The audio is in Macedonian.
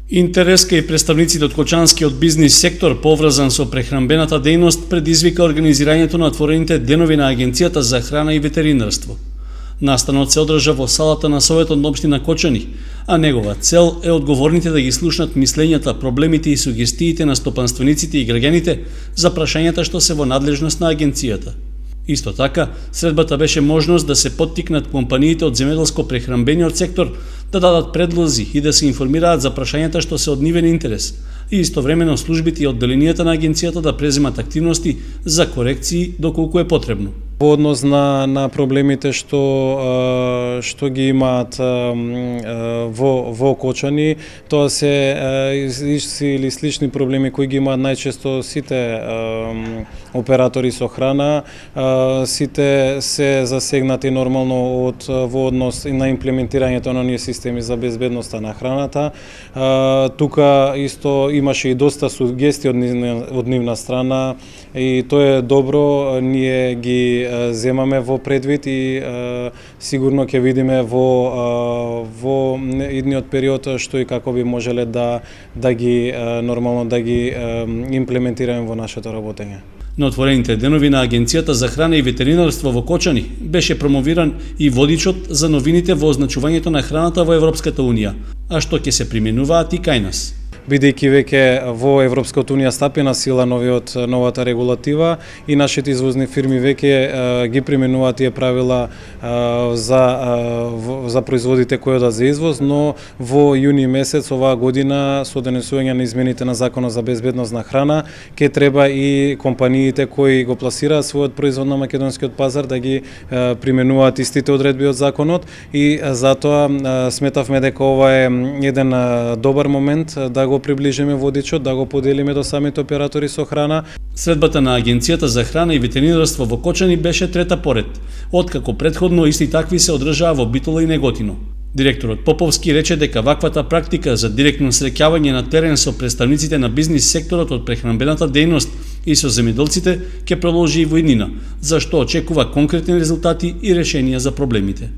Интерес кај представниците од кочанскиот бизнис сектор поврзан со прехранбената дејност предизвика организирањето на отворените денови на Агенцијата за храна и ветеринарство. Настанот се одржа во салата на Советот на општина Кочани, а негова цел е одговорните да ги слушнат мислењата, проблемите и сугестиите на стопанствениците и граѓаните за прашањата што се во надлежност на агенцијата. Исто така, средбата беше можност да се поттикнат компаниите од земјоделско-прехранбениот сектор да дадат предлози и да се информираат за прашањата што се од нивен интерес, и истовремено службите и одделенијата на агенцијата да преземат активности за корекции доколку е потребно. Во однос на проблемите што ги имаат во Кочани, тоа се исти или слични проблеми кои ги имаат најчесто сите оператори со храна, сите се засегнати нормално во однос и на имплементирањето на оние системи за безбедноста на храната. Тука исто имаше и доста сугестии од нивна страна и тоа е добро, ние ги земаме во предвид и сигурно ќе видиме во идниот период што и како би можеле да ги нормално да ги имплементираме во нашето работење. На отворените денови на Агенцијата за храна и ветеринарство во Кочани беше промовиран и водичот за новините во означувањето на храната во Европската унија, а што ќе се применуваат и кај нас. Бидејќи веќе во Европската унија стапи на сила новата регулатива и нашите извозни фирми веќе ги применуваат тие правила за производите кои одат за извоз, но во јуни месец оваа година со донесување на измените на Законот за безбедност на храна ќе треба и компаниите кои го пласираат својот производ на македонскиот пазар да ги применуваат истите одредби од законот и затоа сметавме дека ова е еден добар момент да го приближиме водичот, да го поделиме до самите оператори со храна. Средбата на Агенцијата за храна и ветеринарство во Кочани беше трета поред, откако претходно исти такви се одржаа во Битола и Неготино. Директорот Поповски рече дека ваквата практика за директно среќавање на терен со представниците на бизнис секторот од прехранбената дејност и со земјоделците ќе продолжи и во иднина, за што очекува конкретни резултати и решенија за проблемите.